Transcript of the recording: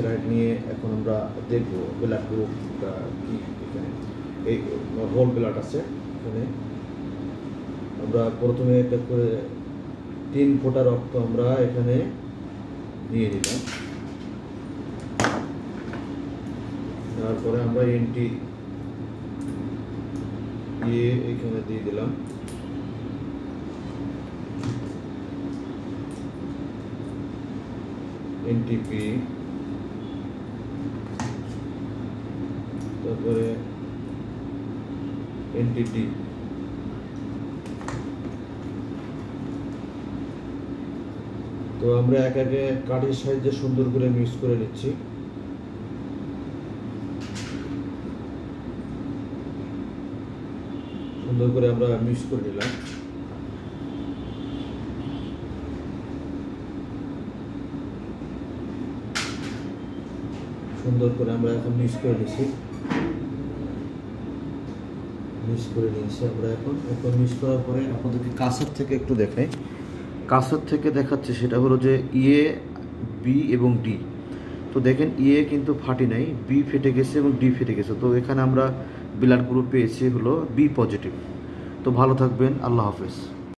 Glyceride নিয়ে এখন আমরা দেখব ব্লাড গ্রুপটা কি। এখানে এই হোল ব্লাড আছে, এখানে আমরা প্রথমে একটা করে 3 ফোঁটা রক্ত আমরা এখানে নিয়ে নিলাম। তারপরে আমরা এনটি এখানে দিয়ে দিলাম। এনটিপি, তারপরে এনটিটি, তো আমরা এক একে কাঠের সাহায্যে সুন্দর করে মিক্স করে নিচ্ছি। সুন্দর করে আমরা মিক্স করে নিলাম। সুন্দর করে আমরা এখন মিক্স করে নিচ্ছি। আমরা এখন মিক্স করার পরে আপনাদেরকে কাছের থেকে একটু দেখাই। কাছের থেকে দেখাচ্ছে সেটা হলো যে ইএ, বি এবং ডি। তো দেখেন ইএ কিন্তু ফাটি নাই, বি ফেটে গেছে এবং ডি ফেটে গেছে। তো এখানে আমরা ব্লাড গ্রুপ পেয়েছি হলো বি পজিটিভ। তো ভালো থাকবেন, আল্লাহ হাফেজ।